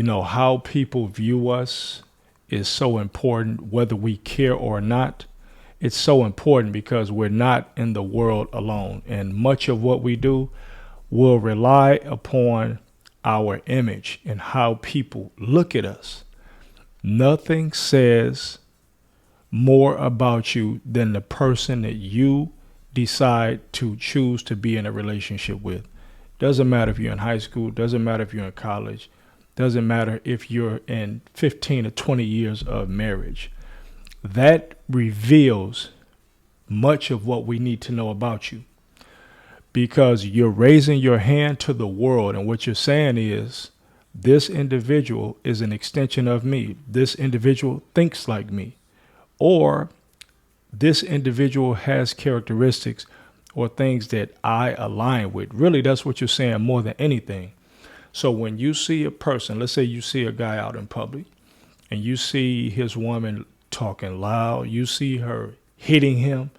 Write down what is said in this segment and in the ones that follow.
How people view us is so important, whether we care or not. It's so important because we're not in the world alone. And much of what we do will rely upon our image and how people look at us. Nothing says more about you than the person that you decide to choose to be in a relationship with. Doesn't matter if you're in high school, doesn't matter if you're in college, doesn't matter if you're in 15 or 20 years of marriage. That reveals much of what we need to know about you, because you're raising your hand to the world, and what you're saying is, this individual is an extension of me. This individual thinks like me, or this individual has characteristics or things that I align with. Really, that's what you're saying more than anything. So when you see a person, let's say you see a guy out in public and you see his woman talking loud, you see her hitting him,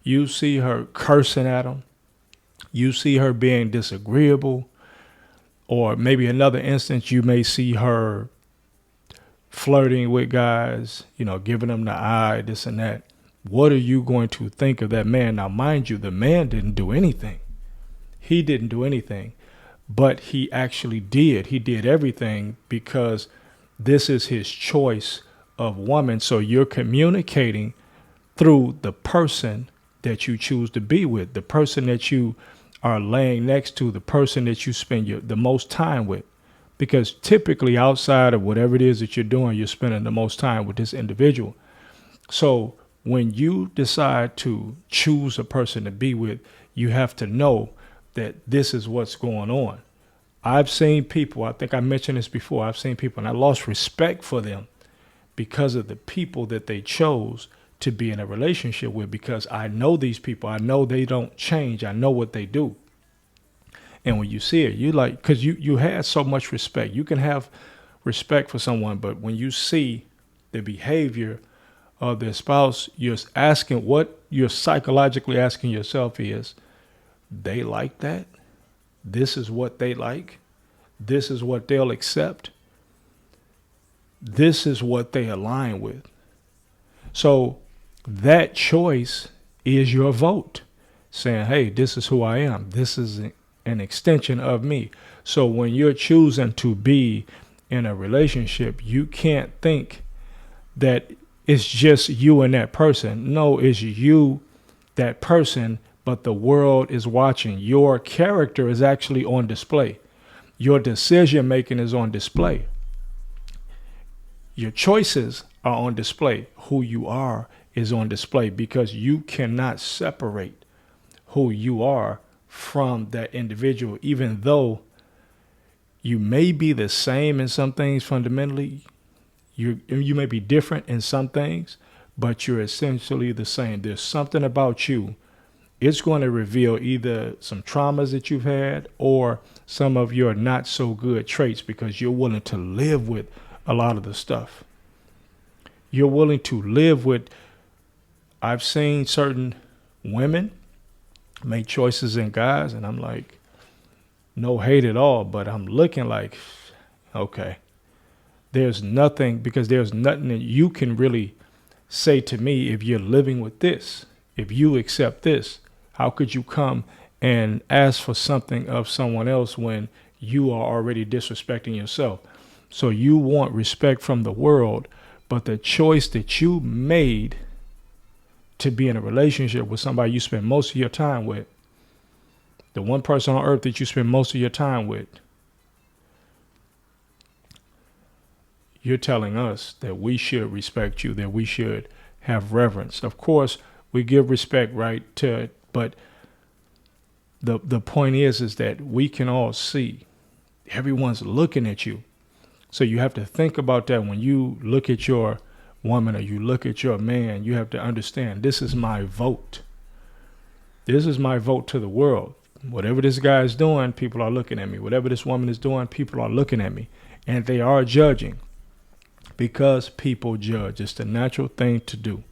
you see her cursing at him, you see her being disagreeable, or maybe another instance, you may see her flirting with guys, giving them the eye, this and that. What are you going to think of that man? Now, mind you, the man didn't do anything. He didn't do anything, but he actually did. He did everything because this is his choice of woman. So you're communicating through the person that you choose to be with, the person that you are laying next to, the person that you spend the most time with. Because typically outside of whatever it is that you're doing, you're spending the most time with this individual. So when you decide to choose a person to be with, you have to know that this is what's going on. I've seen people, I think I mentioned this before, I've seen people and I lost respect for them because of the people that they chose to be in a relationship with, because I know these people. I know they don't change. I know what they do. And when you see it, you like, because you had so much respect. You can have respect for someone, but when you see the behavior of their spouse, you're asking, what you're psychologically asking yourself is, they like that? This is what they like? This is what they'll accept? This is what they align with. So that choice is your vote, saying, hey, this is who I am. This is an extension of me. So when you're choosing to be in a relationship, you can't think that it's just you and that person. No, it's you, that person, but the world is watching. Your character is actually on display. Your decision making is on display. Your choices are on display. Who you are is on display, because you cannot separate who you are from that individual. Even though you may be the same in some things fundamentally, you may be different in some things, but you're essentially the same. There's something about you. It's going to reveal either some traumas that you've had or some of your not so good traits, because you're willing to live with a lot of the stuff. You're willing to live with. I've seen certain women make choices in guys, and I'm like, no hate at all, but I'm looking like, okay, there's nothing that you can really say to me if you're living with this, if you accept this. How could you come and ask for something of someone else when you are already disrespecting yourself? So you want respect from the world, but the choice that you made to be in a relationship with somebody you spend most of your time with, the one person on earth that you spend most of your time with, you're telling us that we should respect you, that we should have reverence. Of course, we give respect, right, but the point is that we can all see. Everyone's looking at you. So you have to think about that when you look at your woman or you look at your man. You have to understand, this is my vote. This is my vote to the world. Whatever this guy is doing, people are looking at me. Whatever this woman is doing, people are looking at me. And they are judging, because people judge. It's the natural thing to do.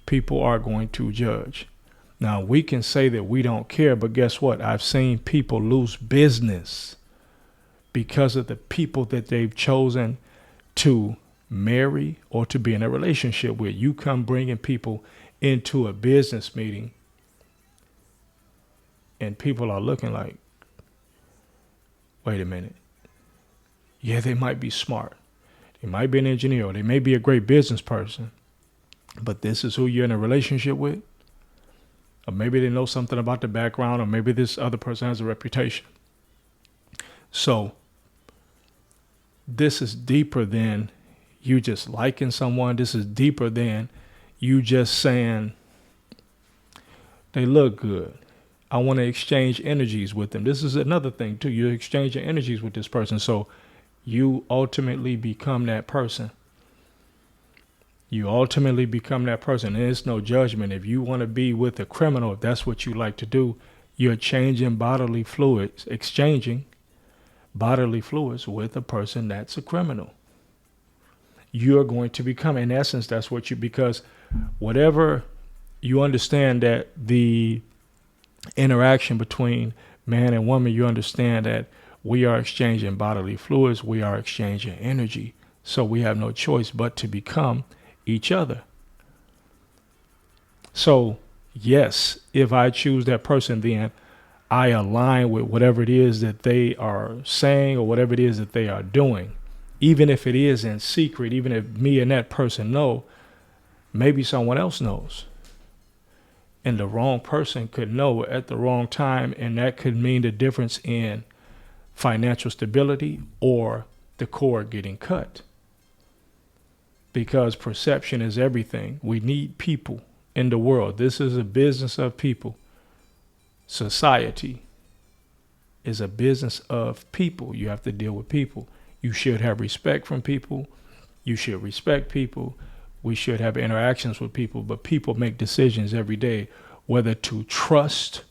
People are going to judge. Now, we can say that we don't care, but guess what? I've seen people lose business because of the people that they've chosen to marry or to be in a relationship with. You come bringing people into a business meeting and people are looking like, wait a minute. Yeah, they might be smart. They might be an engineer, or they may be a great business person, but this is who you're in a relationship with. Or maybe they know something about the background, or maybe this other person has a reputation. So this is deeper than you just liking someone. This is deeper than you just saying, they look good. I want to exchange energies with them. This is another thing too. You're exchanging energies with this person. So you ultimately become that person. You ultimately become that person. And it's no judgment. If you want to be with a criminal, if that's what you like to do, you're changing bodily fluids, exchanging bodily fluids with a person that's a criminal. You're going to become, in essence, that's what you, because whatever you understand that the interaction between man and woman, you understand that we are exchanging bodily fluids, we are exchanging energy. So we have no choice but to become each other. So yes, if I choose that person, then I align with whatever it is that they are saying or whatever it is that they are doing. Even if it is in secret, even if me and that person know, maybe someone else knows. And the wrong person could know at the wrong time, and that could mean the difference in financial stability or the cord getting cut. Because perception is everything. We need people in the world. This is a business of people. Society is a business of people. You have to deal with people. You should have respect from people. You should respect people. We should have interactions with people, but people make decisions every day, whether to trust,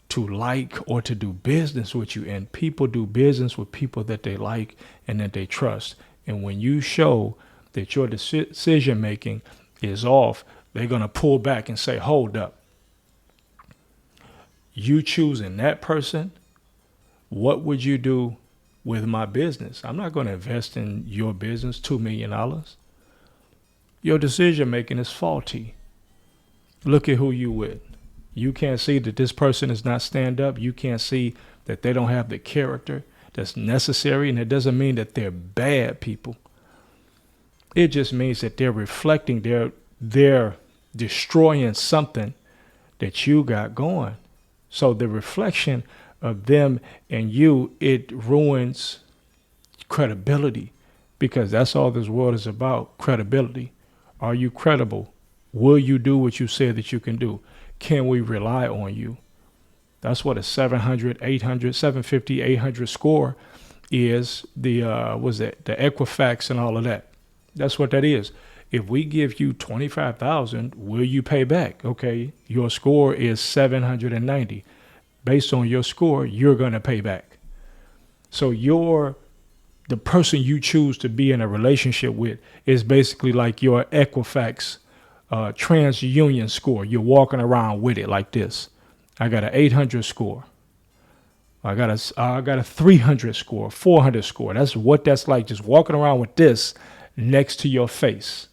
to like, or to do business with you. And people do business with people that they like and that they trust. And when you show that your decision making is off, they're going to pull back and say, hold up. You choosing that person, what would you do with my business? I'm not going to invest in your business $2 million. Your decision making is faulty. Look at who you with. You can't see that this person is not stand up. You can't see that they don't have the character that's necessary. And it doesn't mean that they're bad people. It just means that they're reflecting, they're destroying something that you got going. So the reflection of them and you, it ruins credibility, because that's all this world is about, credibility. Are you credible? Will you do what you said that you can do? Can we rely on you? That's what a 700, 800, 750, 800 score is. The Equifax and all of that. That's what that is. If we give you 25,000, will you pay back? Okay, your score is 790. Based on your score, you're going to pay back. So the person you choose to be in a relationship with is basically like your Equifax TransUnion score. You're walking around with it like this. I got an 800 score. I got a 300 score, 400 score. That's what that's like, just walking around with this next to your face.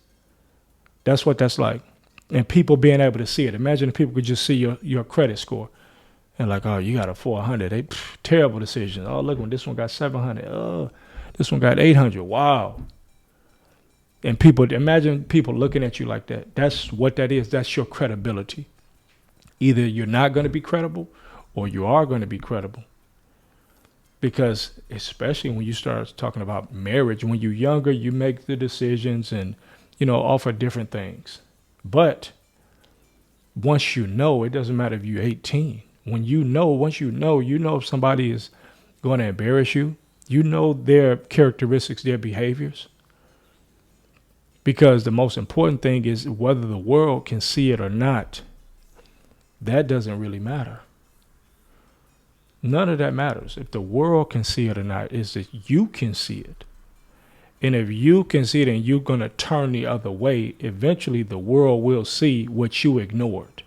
That's what that's like. And people being able to see it. Imagine if people could just see your credit score. And like, oh, you got a 400. Terrible decision. Oh, look, when this one got 700. Oh, this one got 800. Wow. And imagine people looking at you like that. That's what that is. That's your credibility. Either you're not going to be credible or you are going to be credible. Because especially when you start talking about marriage, when you're younger, you make the decisions and, offer different things. But once you know, it doesn't matter if you're 18. Once you know if somebody is going to embarrass you, their characteristics, their behaviors. Because the most important thing is whether the world can see it or not. That doesn't really matter. None of that matters. If the world can see it or not, is that you can see it. And if you can see it and you're going to turn the other way, eventually the world will see what you ignored.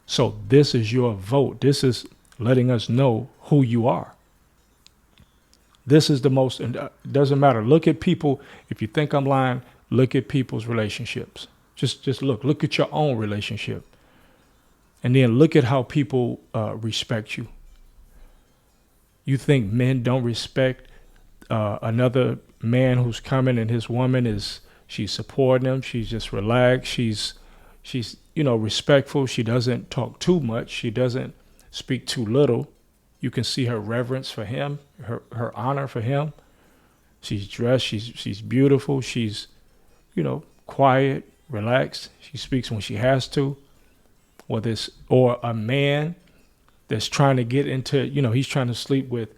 So this is your vote. This is letting us know who you are. This is the most, and doesn't matter. Look at people. If you think I'm lying, look at people's relationships. Just look at your own relationship. And then look at how people respect you. You think men don't respect another man who's coming, and his woman she's supporting him. She's just relaxed. She's respectful. She doesn't talk too much. She doesn't speak too little. You can see her reverence for him, her honor for him. She's dressed. She's beautiful. She's quiet, relaxed. She speaks when she has to. Whether it's or a man that's trying to get into, he's trying to sleep with.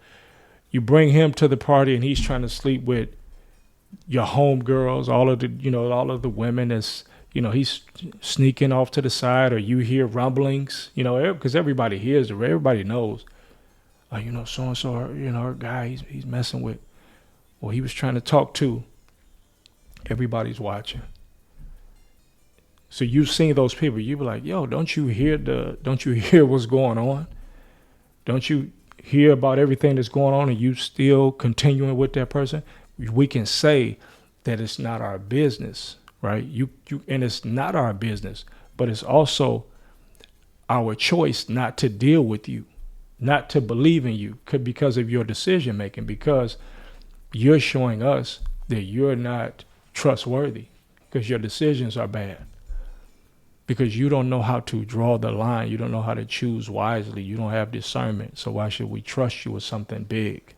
You bring him to the party, and he's trying to sleep with your homegirls, all of the women. That's he's sneaking off to the side, or you hear rumblings, because everybody hears it. Everybody knows. So and so, her guy, he's messing with, or he was trying to talk to. Everybody's watching. So you've seen those people. You be like, yo, don't you hear what's going on? Don't you hear about everything that's going on, and you still continuing with that person? We can say that it's not our business, right? And it's not our business, but it's also our choice not to deal with you, not to believe in you because of your decision making, because you're showing us that you're not trustworthy because your decisions are bad. Because you don't know how to draw the line. You don't know how to choose wisely. You don't have discernment. So why should we trust you with something big?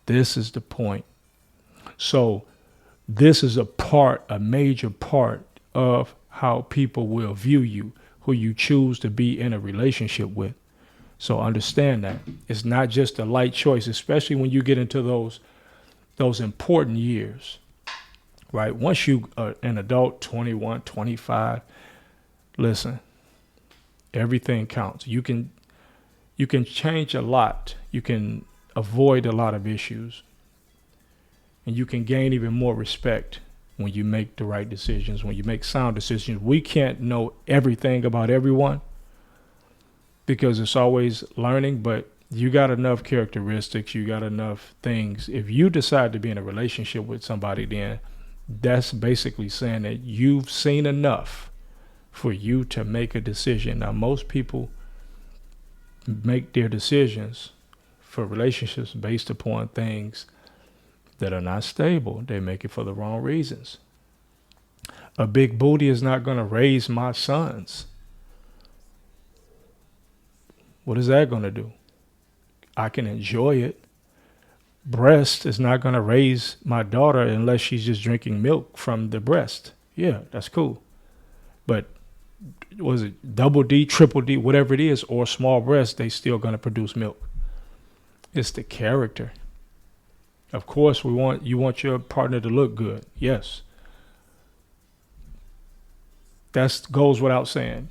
This is the point. So this is a major part of how people will view you, who you choose to be in a relationship with. So understand that. It's not just a light choice, especially when you get into those important years, right? Once you are an adult, 21, 25, listen, everything counts. You can change a lot. You can avoid a lot of issues. And you can gain even more respect when you make the right decisions, when you make sound decisions. We can't know everything about everyone because it's always learning, but you got enough characteristics, you got enough things. If you decide to be in a relationship with somebody, then that's basically saying that you've seen enough for you to make a decision. Now, most people make their decisions for relationships based upon things that are not stable. They make it for the wrong reasons. A big booty is not going to raise my sons. What is that going to do? I can enjoy it. Breast is not going to raise my daughter unless she's just drinking milk from the breast. Yeah, that's cool. But was it double D, triple D, whatever it is, or small breast, they still going to produce milk. It's the character. Of course, you want your partner to look good. Yes. That goes without saying.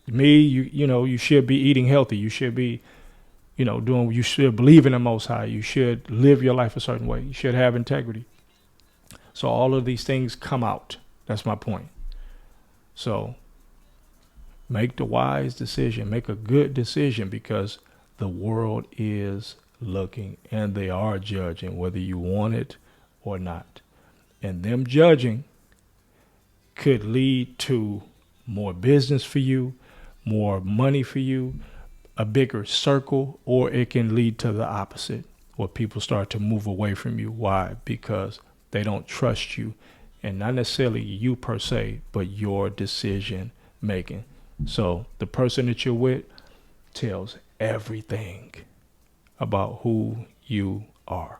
You should be eating healthy. You should be, you should believe in the Most High. You should live your life a certain way. You should have integrity. So all of these things come out. That's my point. So make the wise decision. Make a good decision because the world is looking and they are judging whether you want it or not. And them judging could lead to more business for you, more money for you, a bigger circle, or it can lead to the opposite, where people start to move away from you. Why? Because they don't trust you, and not necessarily you per se, but your decision making. So the person that you're with tells everything about who you are.